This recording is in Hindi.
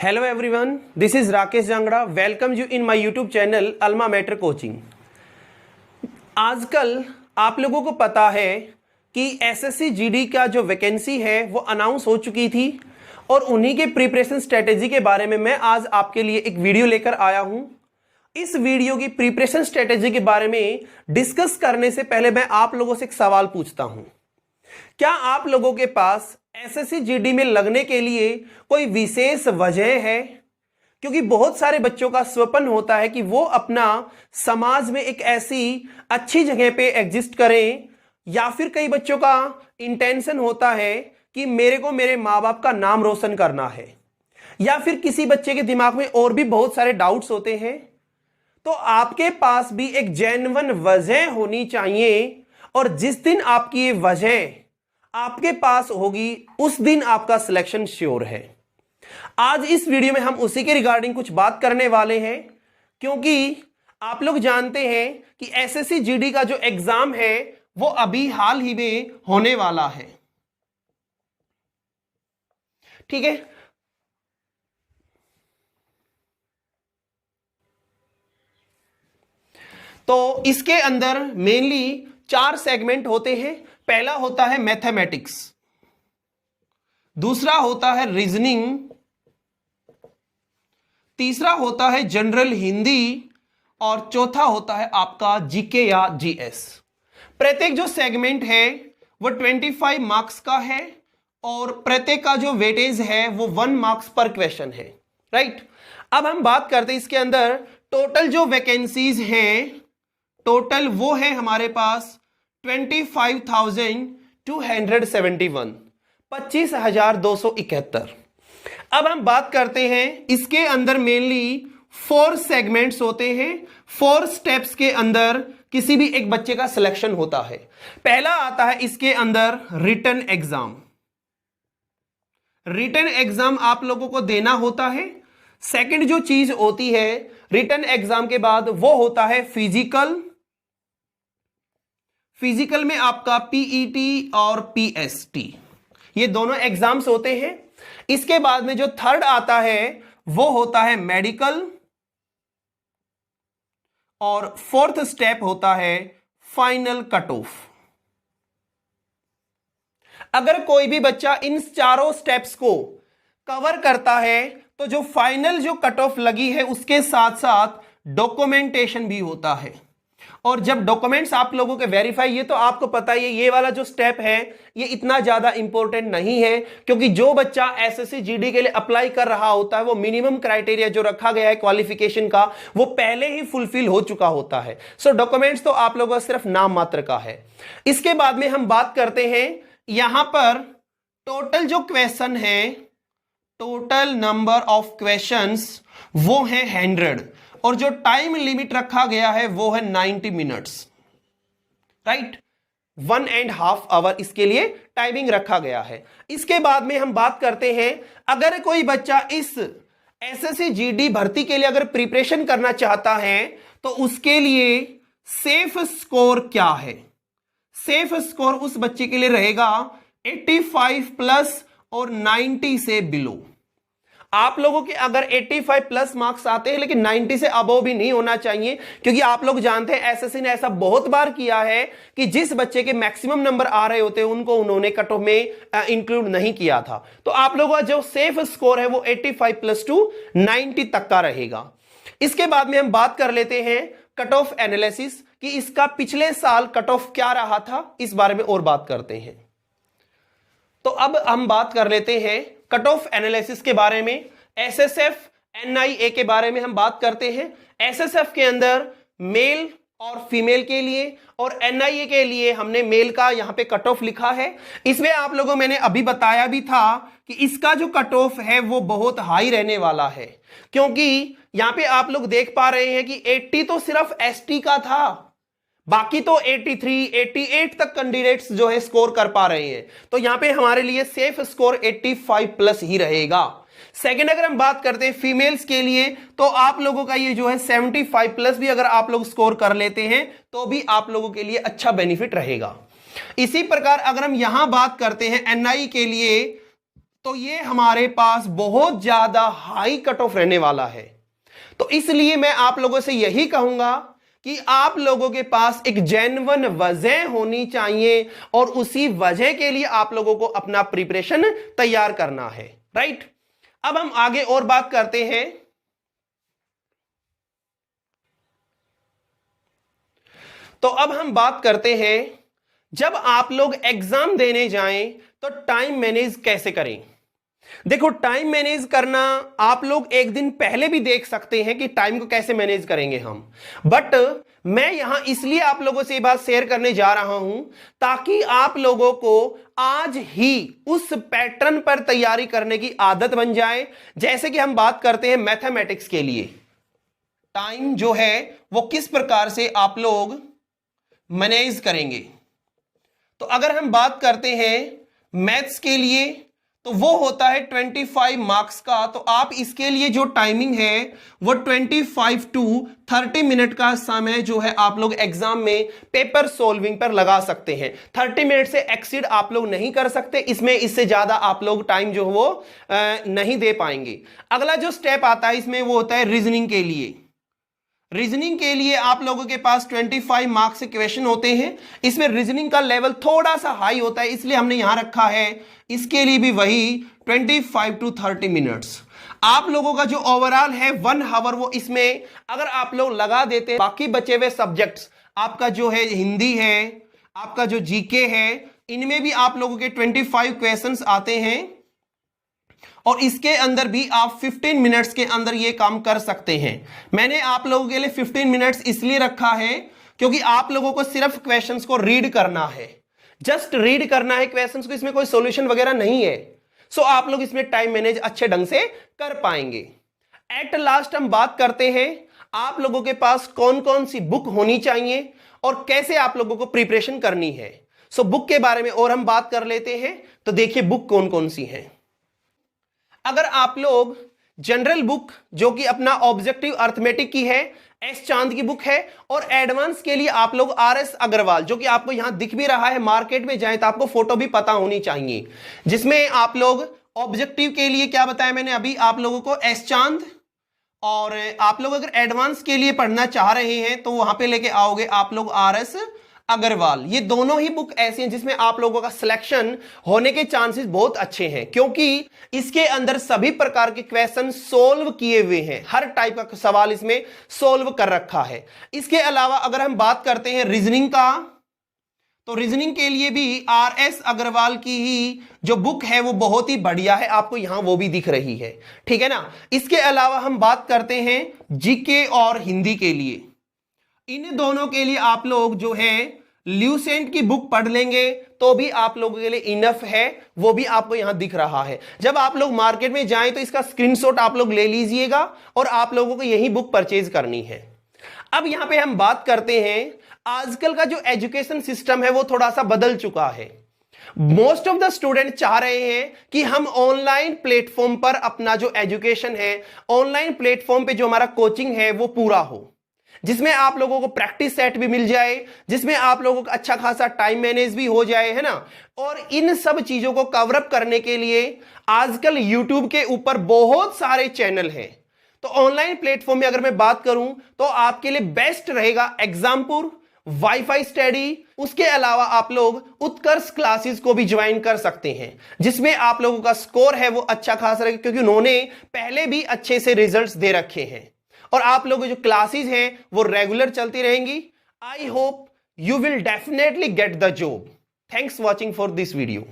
Hello everyone, this is Rakesh Jangra. Welcome you in my YouTube channel Alma Mater Coaching. आजकल आप लोगों को पता है कि एसएससी जीडी का जो वैकेंसी है वो अनाउंस हो चुकी थी और उन्हीं के प्रिपरेशन स्ट्रेटेजी के बारे में मैं आज आपके लिए एक वीडियो लेकर आया हूं। इस वीडियो की प्रिपरेशन स्ट्रेटेजी के बारे में डिस्कस करने से पहले मैं आप लोगों से एक सवाल पूछता हूं। क्या आप लोगों के पास एसएससी जीडी में लगने के लिए कोई विशेष वजह है? क्योंकि बहुत सारे बच्चों का स्वप्न होता है कि वो अपना समाज में एक ऐसी अच्छी जगह पे एग्जिस्ट करें, या फिर कई बच्चों का इंटेंशन होता है कि मेरे को मेरे माँ बाप का नाम रोशन करना है, या फिर किसी बच्चे के दिमाग में और भी बहुत सारे डाउट्स होते हैं। तो आपके पास भी एक जेन्युइन वजह होनी चाहिए, और जिस दिन आपकी ये वजह आपके पास होगी उस दिन आपका सिलेक्शन श्योर है। आज इस वीडियो में हम उसी के रिगार्डिंग कुछ बात करने वाले हैं, क्योंकि आप लोग जानते हैं कि एसएससी जीडी का जो एग्जाम है वो अभी हाल ही में होने वाला है। ठीक है, तो इसके अंदर मेनली 4 सेगमेंट होते हैं। पहला होता है मैथमेटिक्स, दूसरा होता है रीजनिंग, तीसरा होता है जनरल हिंदी, और चौथा होता है आपका जीके या जीएस। प्रत्येक जो सेगमेंट है वो 25 मार्क्स का है, और प्रत्येक का जो वेटेज है वो 1 मार्क्स पर क्वेश्चन है। राइट, अब हम बात करते हैं इसके अंदर टोटल जो वैकेंसीज हैं, टोटल वो है हमारे पास 25,271, 25,271। अब हम बात करते हैं इसके अंदर मेनली 4 सेगमेंट्स होते हैं। 4 स्टेप्स के अंदर किसी भी एक बच्चे का सिलेक्शन होता है। पहला आता है इसके अंदर रिटन एग्जाम। रिटन एग्जाम आप लोगों को देना होता है। सेकंड जो चीज होती है रिटन एग्जाम के बाद वो होता है फिजिकल। फिजिकल में आपका पीईटी और पीएसटी, ये दोनों एग्जाम्स होते हैं। इसके बाद में जो थर्ड आता है वो होता है मेडिकल, और फोर्थ स्टेप होता है फाइनल कट ऑफ। अगर कोई भी बच्चा इन चारों स्टेप्स को कवर करता है तो जो फाइनल जो कट ऑफ लगी है उसके साथ साथ डॉक्यूमेंटेशन भी होता है। और जब डॉक्यूमेंट्स आप लोगों के वेरीफाई, ये तो आपको पता ही है, ये वाला जो स्टेप है ये इतना ज्यादा इंपॉर्टेंट नहीं है, क्योंकि जो बच्चा एसएससी जीडी के लिए अप्लाई कर रहा होता है वो मिनिमम क्राइटेरिया जो रखा गया है क्वालिफिकेशन का वो पहले ही फुलफिल हो चुका होता है। सो डॉक्यूमेंट्स तो आप लोगों का सिर्फ नाम मात्र का है। इसके बाद में हम बात करते हैं यहां पर टोटल जो क्वेश्चन है, टोटल नंबर ऑफ क्वेश्चंस वो है 100, और जो टाइम लिमिट रखा गया है वो है 90 मिनट्स। राइट, 1.5 आवर इसके लिए टाइमिंग रखा गया है। इसके बाद में हम बात करते हैं अगर कोई बच्चा इस एसएससी जीडी भर्ती के लिए अगर प्रिपरेशन करना चाहता है तो उसके लिए सेफ स्कोर क्या है। सेफ स्कोर उस बच्चे के लिए रहेगा 85 प्लस और 90 से बिलो। आप लोगों के अगर 85 प्लस मार्क्स आते हैं लेकिन 90 से अबव भी नहीं होना चाहिए, क्योंकि आप लोग जानते हैं एसएससी ने ऐसा बहुत बार किया है कि जिस बच्चे के मैक्सिमम नंबर आ रहे होते हैं उनको उन्होंने कट ऑफ में इंक्लूड नहीं किया था। तो आप लोगों का जो सेफ स्कोर है वो 85 प्लस टू 90 तक का रहेगा। इसके बाद में हम बात कर लेते हैं कट ऑफ एनालिसिस कि इसका पिछले साल कट ऑफ क्या रहा था, इस बारे में और बात करते हैं। तो अब हम बात कर लेते हैं कट ऑफ एनालिसिस के बारे में। एसएसएफ एनआईए के बारे में हम बात करते हैं। एसएसएफ के अंदर मेल और फीमेल के लिए, और एनआईए के लिए हमने मेल का यहां पे कट ऑफ लिखा है। इसमें आप लोगों मैंने अभी बताया भी था कि इसका जो कट ऑफ है वो बहुत हाई रहने वाला है, क्योंकि यहां पे आप लोग देख पा रहे हैं कि 80 तो सिर्फ एसटी का था, बाकी तो 83, 88 तक कैंडिडेट्स जो है स्कोर कर पा रहे हैं। तो यहां पे हमारे लिए सेफ स्कोर 85 प्लस ही रहेगा। सेकंड अगर हम बात करते हैं फीमेल्स के लिए तो आप लोगों का ये जो है 75 प्लस भी अगर आप लोग स्कोर कर लेते हैं तो भी आप लोगों के लिए अच्छा बेनिफिट रहेगा। इसी प्रकार अगर हम यहां बात करते हैं एनआई के लिए तो ये हमारे पास बहुत ज्यादा हाई कट ऑफ रहने वाला है। तो इसलिए मैं आप लोगों से यही कहूंगा कि आप लोगों के पास एक जेन्युइन वजह होनी चाहिए और उसी वजह के लिए आप लोगों को अपना प्रिपरेशन तैयार करना है, राइट। अब हम आगे और बात करते हैं। तो अब हम बात करते हैं, जब आप लोग एग्जाम देने जाएं तो टाइम मैनेज कैसे करें। देखो, टाइम मैनेज करना आप लोग एक दिन पहले भी देख सकते हैं कि टाइम को कैसे मैनेज करेंगे हम, बट मैं यहां इसलिए आप लोगों से ये बात शेयर करने जा रहा हूं ताकि आप लोगों को आज ही उस पैटर्न पर तैयारी करने की आदत बन जाए। जैसे कि हम बात करते हैं मैथमेटिक्स के लिए टाइम जो है वो किस प्रकार से आप लोग मैनेज करेंगे। तो अगर हम बात करते हैं मैथ्स के लिए तो वो होता है 25 मार्क्स का। तो आप इसके लिए जो टाइमिंग है वो 25 to 30 मिनट का समय जो है आप लोग एग्जाम में पेपर सोल्विंग पर लगा सकते हैं। 30 मिनट से एक्सीड आप लोग नहीं कर सकते, इसमें इससे ज्यादा आप लोग टाइम जो वो नहीं दे पाएंगे। अगला जो स्टेप आता है इसमें वो होता है रीजनिंग के लिए। रीजनिंग के लिए आप लोगों के पास 25 मार्क्स के क्वेश्चन होते हैं। इसमें रीजनिंग का लेवल थोड़ा सा हाई होता है, इसलिए हमने यहां रखा है इसके लिए भी वही 25 to 30 मिनट्स। आप लोगों का जो ओवरऑल है 1 आवर वो इसमें अगर आप लोग लगा देते हैं, बाकी बचे हुए सब्जेक्ट्स आपका जो है हिंदी है, आपका जो जीके है, इनमें भी आप लोगों के 25 क्वेश्चंस आते हैं और इसके अंदर भी आप 15 मिनट्स के अंदर ये काम कर सकते हैं। मैंने आप लोगों के लिए 15 मिनट्स इसलिए रखा है क्योंकि आप लोगों को सिर्फ क्वेश्चंस को रीड करना है, जस्ट रीड करना है क्वेश्चंस को, इसमें कोई सॉल्यूशन वगैरह नहीं है। सो आप लोग इसमें टाइम मैनेज अच्छे ढंग से कर पाएंगे। एट लास्ट हम बात करते हैं आप लोगों के पास कौन कौन सी बुक होनी चाहिए और कैसे आप लोगों को प्रिपरेशन करनी है। सो बुक के बारे में और हम बात कर लेते हैं। तो देखिए बुक कौन कौन सी हैं। अगर आप लोग जनरल बुक जो कि अपना ऑब्जेक्टिव अर्थमेटिक की है, एस चांद की बुक है, और एडवांस के लिए आप लोग RS अग्रवाल जो कि आपको यहां दिख भी रहा है, मार्केट में जाए तो आपको फोटो भी पता होनी चाहिए, जिसमें आप लोग ऑब्जेक्टिव के लिए क्या बताया मैंने अभी आप लोगों को, एस चांद। और आप लोग अगर एडवांस के लिए पढ़ना चाह रहे हैं तो वहां पे लेके आओगे आप लोग RS अग्रवाल। ये दोनों ही बुक ऐसी हैं जिसमें आप लोगों का सिलेक्शन होने के चांसेस बहुत अच्छे हैं, क्योंकि इसके अंदर सभी प्रकार के क्वेश्चन सोल्व किए हुए हैं, हर टाइप का सवाल इसमें सोल्व कर रखा है। इसके अलावा अगर हम बात करते हैं रीजनिंग का, तो रीजनिंग के लिए भी RS अग्रवाल की ही जो बुक है वो बहुत ही बढ़िया है, आपको यहां वो भी दिख रही है, ठीक है ना। इसके अलावा हम बात करते हैं जीके और हिंदी के लिए। इन दोनों के लिए आप लोग जो है ल्यूसेंट की बुक पढ़ लेंगे तो भी आप लोगों के लिए इनफ है, वो भी आपको यहां दिख रहा है। जब आप लोग मार्केट में जाएं तो इसका स्क्रीनशॉट आप लोग ले लीजिएगा और आप लोगों को यही बुक परचेज करनी है। अब यहां पे हम बात करते हैं, आजकल का जो एजुकेशन सिस्टम है वो थोड़ा सा बदल चुका है। मोस्ट ऑफ द स्टूडेंट चाह रहे हैं कि हम ऑनलाइन प्लेटफॉर्म पर अपना जो एजुकेशन है, ऑनलाइन प्लेटफॉर्म पे जो हमारा कोचिंग है वो पूरा हो, जिसमें आप लोगों को प्रैक्टिस सेट भी मिल जाए, जिसमें आप लोगों को अच्छा खासा टाइम मैनेज भी हो जाए, है ना। और इन सब चीजों को कवर अप करने के लिए आजकल YouTube के ऊपर बहुत सारे चैनल हैं। तो ऑनलाइन प्लेटफॉर्म में अगर मैं बात करूं तो आपके लिए बेस्ट रहेगा एग्जामपुर, वाईफाई स्टडी। उसके अलावा आप लोग उत्कर्ष क्लासेस को भी ज्वाइन कर सकते हैं, जिसमें आप लोगों का स्कोर है वो अच्छा खासा रहेगा, क्योंकि उन्होंने पहले भी अच्छे से रिजल्ट्स दे रखे हैं और आप लोगों जो क्लासेस हैं वो रेगुलर चलती रहेंगी। I hope you will definitely get the job. Thanks watching for this video.